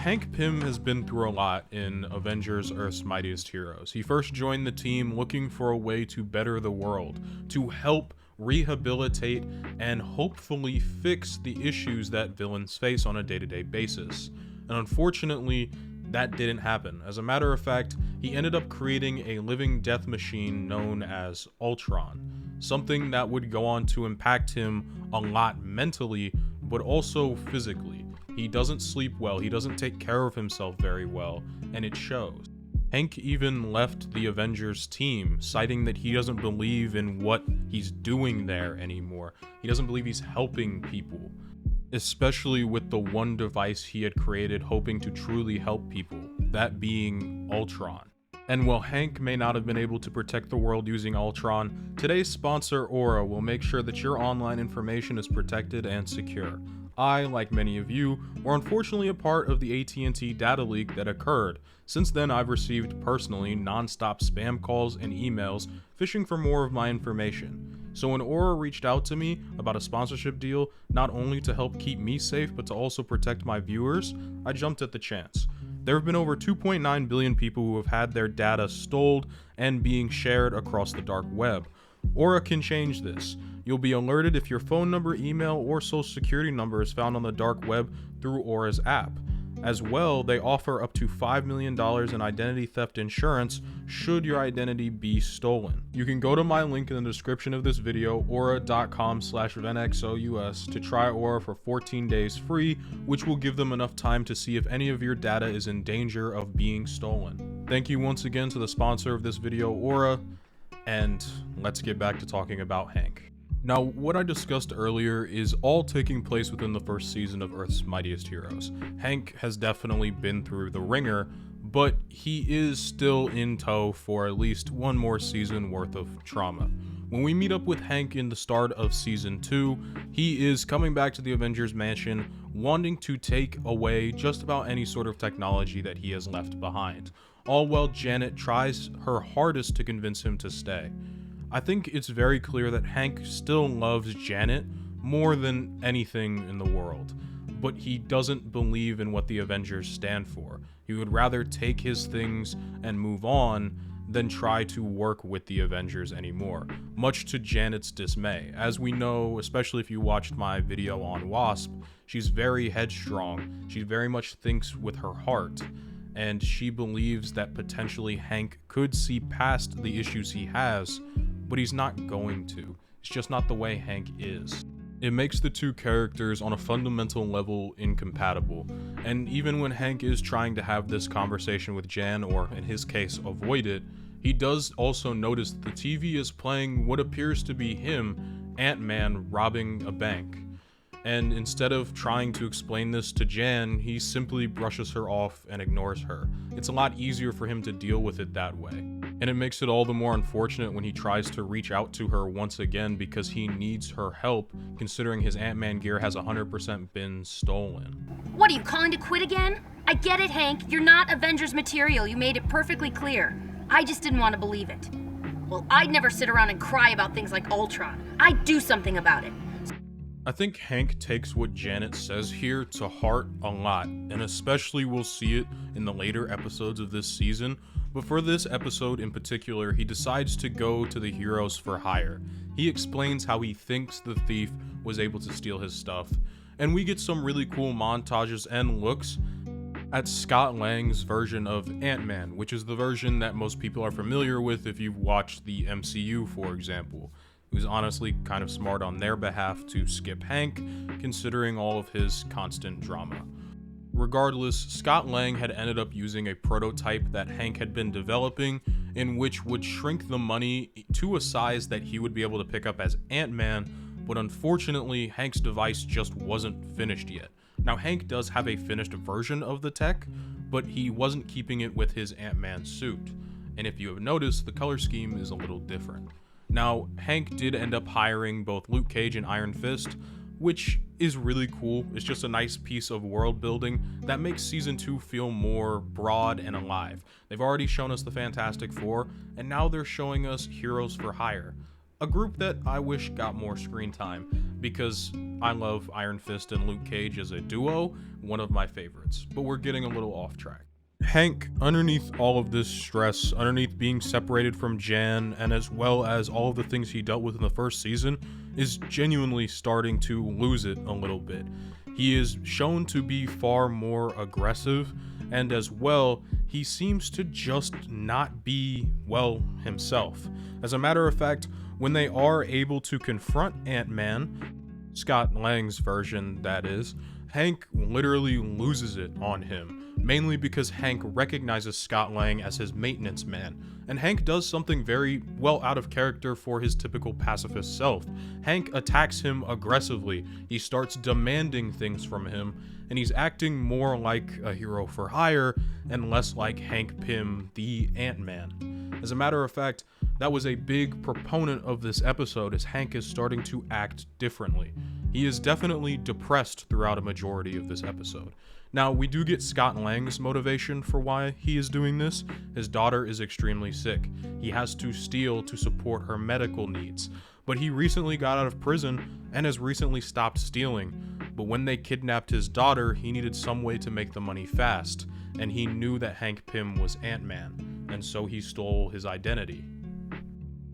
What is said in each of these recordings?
Hank Pym has been through a lot in Avengers Earths Mightiest Heroes. He first joined the team looking for a way to better the world, to help rehabilitate and hopefully fix the issues that villains face on a day-to-day basis. And unfortunately, that didn't happen. As a matter of fact, he ended up creating a living death machine known as Ultron, something that would go on to impact him a lot mentally, but also physically. He doesn't sleep well, he doesn't take care of himself very well, and it shows. Hank even left the Avengers team, citing that he doesn't believe in what he's doing there anymore. He doesn't believe he's helping people, especially with the one device he had created hoping to truly help people, that being Ultron. And while Hank may not have been able to protect the world using Ultron, today's sponsor Aura will make sure that your online information is protected and secure. I, like many of you, were unfortunately a part of the AT&T data leak that occurred. Since then, I've received personally non-stop spam calls and emails fishing for more of my information. So when Aura reached out to me about a sponsorship deal, not only to help keep me safe, but to also protect my viewers, I jumped at the chance. There have been over 2.9 billion people who have had their data stolen and being shared across the dark web. Aura can change this. You'll be alerted if your phone number, email, or social security number is found on the dark web through Aura's app. As well, they offer up to $5 million in identity theft insurance should your identity be stolen. You can go to my link in the description of this video, aura.com/venxous, to try Aura for 14 days free, which will give them enough time to see if any of your data is in danger of being stolen. Thank you once again to the sponsor of this video, Aura, and let's get back to talking about Hank. Now, what I discussed earlier is all taking place within the first season of Earth's Mightiest Heroes. Hank has definitely been through the ringer, but he is still in tow for at least one more season worth of trauma. When we meet up with Hank in the start of season 2, he is coming back to the Avengers Mansion, wanting to take away just about any sort of technology that he has left behind, all while Janet tries her hardest to convince him to stay. I think it's very clear that Hank still loves Janet more than anything in the world, but he doesn't believe in what the Avengers stand for. He would rather take his things and move on than try to work with the Avengers anymore, much to Janet's dismay. As we know, especially if you watched my video on Wasp, she's very headstrong. She very much thinks with her heart, and she believes that potentially Hank could see past the issues he has, but he's not going to. It's just not the way Hank is. It makes the two characters on a fundamental level incompatible, and even when Hank is trying to have this conversation with Jan, or in his case, avoid it, he does also notice that the TV is playing what appears to be him, Ant-Man, robbing a bank. And instead of trying to explain this to Jan, he simply brushes her off and ignores her. It's a lot easier for him to deal with it that way. And it makes it all the more unfortunate when he tries to reach out to her once again because he needs her help, considering his Ant-Man gear has 100% been stolen. What, are you calling to quit again? I get it, Hank. You're not Avengers material. You made it perfectly clear. I just didn't want to believe it. Well, I'd never sit around and cry about things like Ultron. I'd do something about it. I think Hank takes what Janet says here to heart a lot, and especially we'll see it in the later episodes of this season, but for this episode in particular, he decides to go to the Heroes for Hire. He explains how he thinks the thief was able to steal his stuff, and we get some really cool montages and looks at Scott Lang's version of Ant-Man, which is the version that most people are familiar with if you've watched the MCU, for example. It was honestly kind of smart on their behalf to skip Hank, considering all of his constant drama. Regardless, Scott Lang had ended up using a prototype that Hank had been developing, in which would shrink the money to a size that he would be able to pick up as Ant-Man, but unfortunately, Hank's device just wasn't finished yet. Now, Hank does have a finished version of the tech, but he wasn't keeping it with his Ant-Man suit, and if you have noticed, the color scheme is a little different. Now, Hank did end up hiring both Luke Cage and Iron Fist, which is really cool. It's just a nice piece of world building that makes season 2 feel more broad and alive. They've already shown us the Fantastic Four, and now they're showing us Heroes for Hire. a group that I wish got more screen time, because I love Iron Fist and Luke Cage as a duo, one of my favorites, but we're getting a little off track. Hank, underneath all of this stress, underneath being separated from Jan, and as well as all of the things he dealt with in the first season, is genuinely starting to lose it a little bit. He is shown to be far more aggressive, and as well, he seems to just not be, well, himself. As a matter of fact, when they are able to confront Ant-Man, Scott Lang's version that is, Hank literally loses it on him, mainly because Hank recognizes Scott Lang as his maintenance man, and Hank does something very, well, out of character for his typical pacifist self. Hank attacks him aggressively, he starts demanding things from him, and he's acting more like a hero for hire and less like Hank Pym, the Ant-Man. As a matter of fact, that was a big proponent of this episode, as Hank is starting to act differently. He is definitely depressed throughout a majority of this episode. Now, we do get Scott Lang's motivation for why he is doing this. His daughter is extremely sick. He has to steal to support her medical needs. But he recently got out of prison and has recently stopped stealing. But when they kidnapped his daughter, he needed some way to make the money fast, and he knew that Hank Pym was Ant-Man, and so he stole his identity.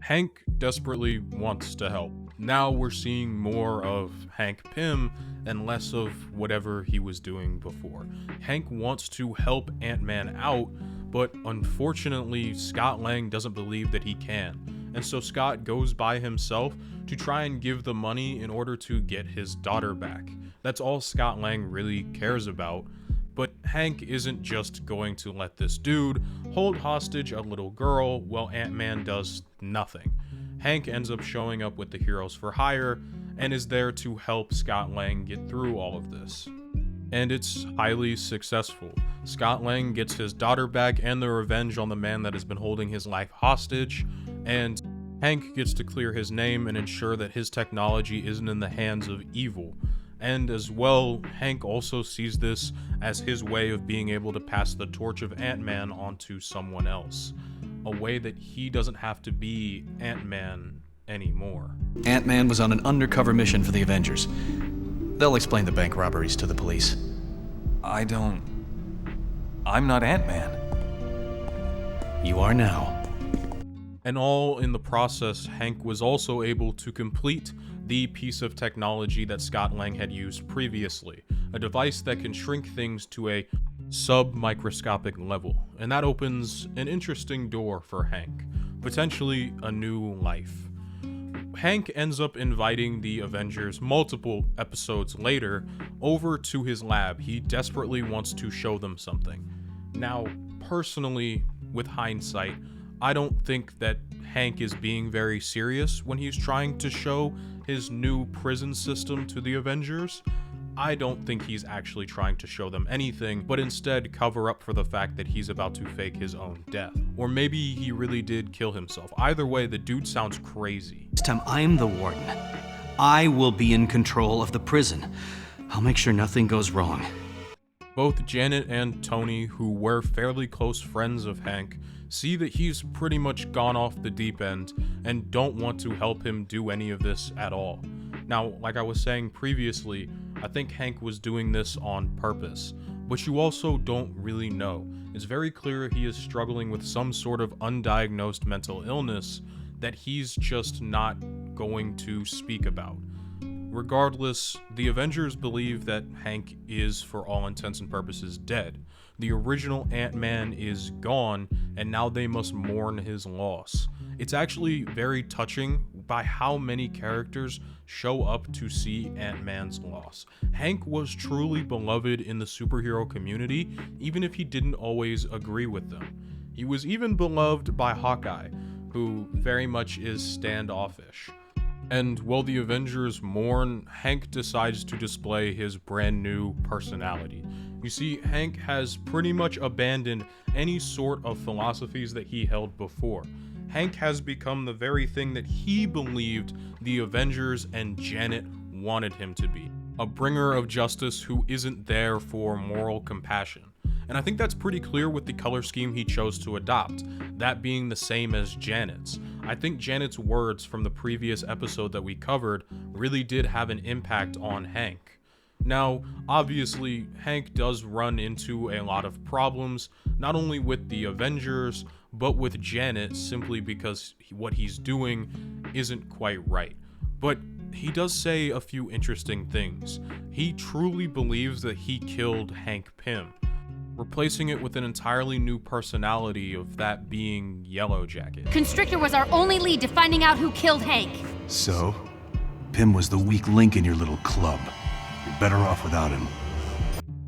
Hank desperately wants to help. Now we're seeing more of Hank Pym and less of whatever he was doing before. Hank wants to help Ant-Man out, but unfortunately Scott Lang doesn't believe that he can. And so Scott goes by himself to try and give the money in order to get his daughter back. That's all Scott Lang really cares about. But Hank isn't just going to let this dude hold hostage a little girl while Ant-Man does nothing. Hank ends up showing up with the Heroes for Hire and is there to help Scott Lang get through all of this. And it's highly successful. Scott Lang gets his daughter back and the revenge on the man that has been holding his life hostage, and Hank gets to clear his name and ensure that his technology isn't in the hands of evil. And as well, Hank also sees this as his way of being able to pass the torch of Ant-Man onto someone else. A way that he doesn't have to be Ant-Man anymore. Ant-Man was on an undercover mission for the Avengers. They'll explain the bank robberies to the police. I'm not Ant-Man. You are now. And all in the process, Hank was also able to complete the piece of technology that Scott Lang had used previously, a device that can shrink things to a sub-microscopic level, and that opens an interesting door for Hank, potentially a new life. Hank ends up inviting the Avengers multiple episodes later over to his lab. He desperately wants to show them something. Now, personally, with hindsight, I don't think that Hank is being very serious when he's trying to show his new prison system to the Avengers. I don't think he's actually trying to show them anything, but instead cover up for the fact that he's about to fake his own death. Or maybe he really did kill himself. Either way, the dude sounds crazy. This time I'm the warden. I will be in control of the prison. I'll make sure nothing goes wrong. Both Janet and Tony, who were fairly close friends of Hank, see that he's pretty much gone off the deep end and don't want to help him do any of this at all. Now, like I was saying previously, I think Hank was doing this on purpose, but you also don't really know. It's very clear he is struggling with some sort of undiagnosed mental illness that he's just not going to speak about. Regardless, the Avengers believe that Hank is, for all intents and purposes, dead. The original Ant-Man is gone, and now they must mourn his loss. It's actually very touching by how many characters show up to see Ant-Man's loss. Hank was truly beloved in the superhero community, even if he didn't always agree with them. He was even beloved by Hawkeye, who very much is standoffish. And while the Avengers mourn, Hank decides to display his brand new personality. You see, Hank has pretty much abandoned any sort of philosophies that he held before. Hank has become the very thing that he believed the Avengers and Janet wanted him to be. A bringer of justice who isn't there for moral compassion. And I think that's pretty clear with the color scheme he chose to adopt, that being the same as Janet's. I think Janet's words from the previous episode that we covered really did have an impact on Hank. Now, obviously, Hank does run into a lot of problems, not only with the Avengers, but with Janet, simply because what he's doing isn't quite right. But he does say a few interesting things. He truly believes that he killed Hank Pym, replacing it with an entirely new personality of that being Yellowjacket. Constrictor was our only lead to finding out who killed Hank. So? Pym was the weak link in your little club. You're better off without him.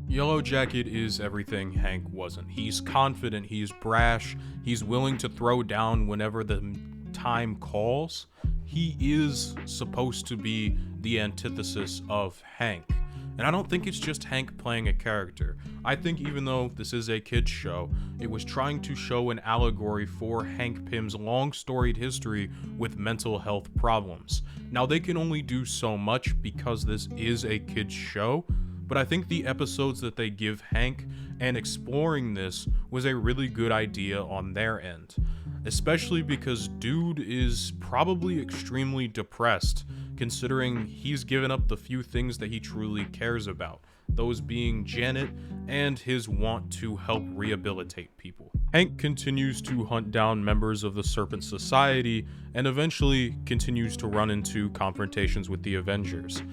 Yellowjacket is everything Hank wasn't. He's confident, he's brash, he's willing to throw down whenever the time calls. He is supposed to be the antithesis of Hank. And I don't think it's just Hank playing a character. I think even though this is a kid's show, it was trying to show an allegory for Hank Pym's long storied history with mental health problems. Now, they can only do so much because this is a kid's show, but I think the episodes that they give Hank and exploring this was a really good idea on their end. Especially because dude is probably extremely depressed, considering he's given up the few things that he truly cares about, those being Janet and his want to help rehabilitate people. Hank continues to hunt down members of the Serpent Society and eventually continues to run into confrontations with the Avengers.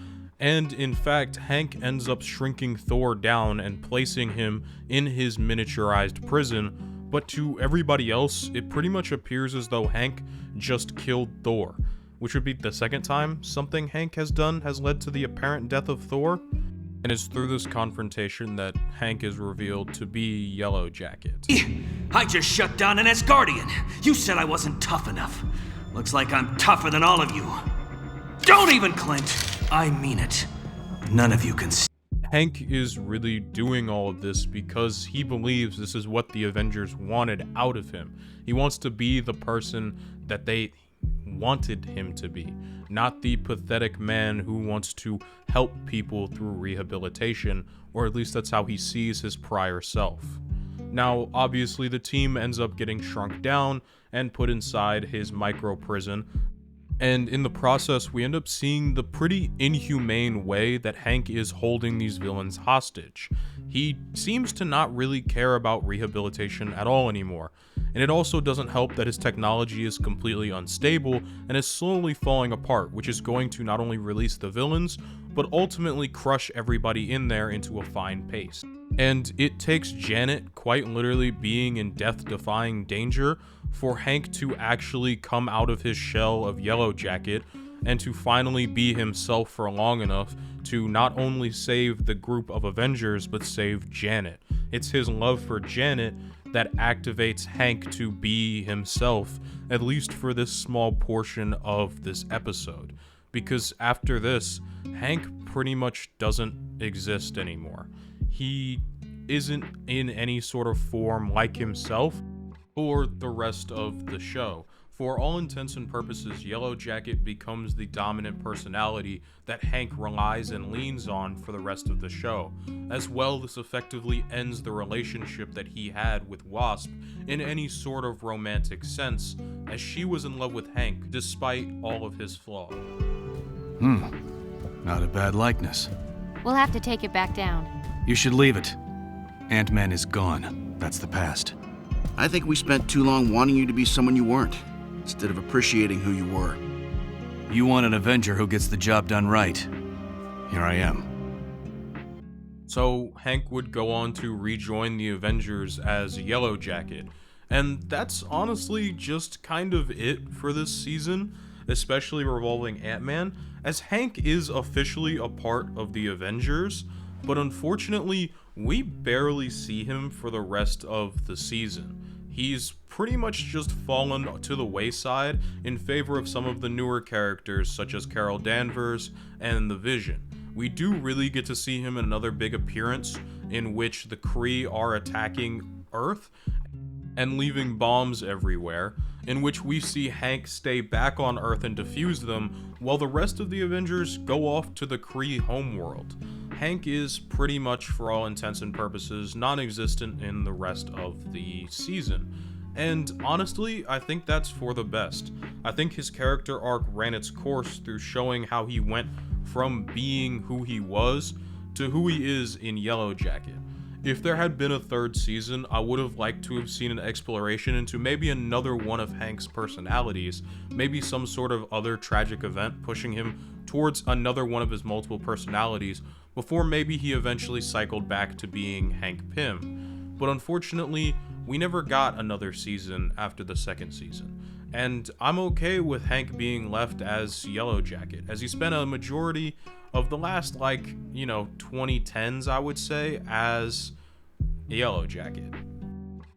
And in fact, Hank ends up shrinking Thor down and placing him in his miniaturized prison, but to everybody else, it pretty much appears as though Hank just killed Thor, which would be the second time something Hank has done has led to the apparent death of Thor. And it's through this confrontation that Hank is revealed to be Yellowjacket. I just shut down an Asgardian. You said I wasn't tough enough. Looks like I'm tougher than all of you. Don't even, Clint. I mean it. None of you can Hank is really doing all of this because he believes this is what the Avengers wanted out of him. He wants to be the person that they wanted him to be, not the pathetic man who wants to help people through rehabilitation, or at least that's how he sees his prior self. Now, obviously, the team ends up getting shrunk down and put inside his micro prison. And in the process, we end up seeing the pretty inhumane way that Hank is holding these villains hostage. He seems to not really care about rehabilitation at all anymore. And it also doesn't help that his technology is completely unstable and is slowly falling apart, which is going to not only release the villains, but ultimately crush everybody in there into a fine paste. And it takes Janet quite literally being in death-defying danger for Hank to actually come out of his shell of Yellowjacket and to finally be himself for long enough to not only save the group of Avengers, but save Janet. It's his love for Janet that activates Hank to be himself, at least for this small portion of this episode. Because after this, Hank pretty much doesn't exist anymore. He isn't in any sort of form like himself for the rest of the show. For all intents and purposes, Yellowjacket becomes the dominant personality that Hank relies and leans on for the rest of the show. As well, this effectively ends the relationship that he had with Wasp in any sort of romantic sense, as she was in love with Hank despite all of his flaws. Not a bad likeness. We'll have to take it back down. You should leave it. Ant-Man is gone. That's the past. I think we spent too long wanting you to be someone you weren't, instead of appreciating who you were. You want an Avenger who gets the job done right. Here I am. So Hank would go on to rejoin the Avengers as Yellowjacket, and that's honestly just kind of it for this season, especially revolving Ant-Man, as Hank is officially a part of the Avengers, but unfortunately, we barely see him for the rest of the season. He's pretty much just fallen to the wayside in favor of some of the newer characters such as Carol Danvers and the Vision. We do really get to see him in another big appearance in which the Kree are attacking Earth and leaving bombs everywhere, in which we see Hank stay back on Earth and defuse them, while the rest of the Avengers go off to the Kree homeworld. Hank is pretty much, for all intents and purposes, non-existent in the rest of the season. And honestly, I think that's for the best. I think his character arc ran its course through showing how he went from being who he was to who he is in Yellowjacket. If there had been a third season, I would have liked to have seen an exploration into maybe another one of Hank's personalities, maybe some sort of other tragic event pushing him towards another one of his multiple personalities, before maybe he eventually cycled back to being Hank Pym. But unfortunately, we never got another season after the second season. And I'm okay with Hank being left as Yellowjacket, as he spent a majority of the last, 2010s, I would say, as Yellowjacket.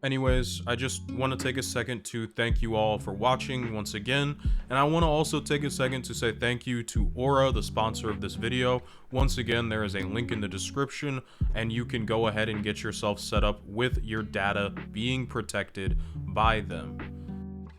Anyways, I just want to take a second to thank you all for watching once again, and I want to also take a second to say thank you to Aura, the sponsor of this video. Once again, there is a link in the description, and you can go ahead and get yourself set up with your data being protected by them.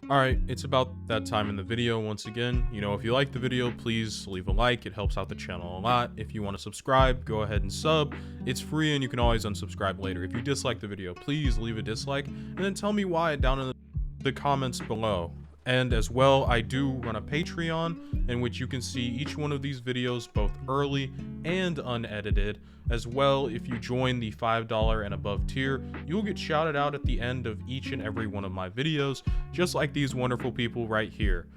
Alright, it's about that time in the video once again. If you like the video, please leave a like. It helps out the channel a lot. If you want to subscribe, go ahead and sub. It's free and you can always unsubscribe later. If you dislike the video, please leave a dislike and then tell me why down in the comments below. And as well, I do run a Patreon in which you can see each one of these videos both early and unedited. As well, if you join the $5 and above tier, you'll get shouted out at the end of each and every one of my videos, just like these wonderful people right here.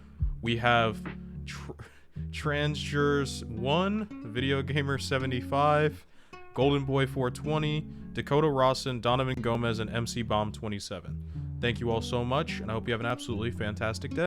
We have Transjurs1, Video Gamer 75, Golden Boy 420, Dakota Rawson, Donovan Gomez, and MC Bomb 27. Thank you all so much, and I hope you have an absolutely fantastic day.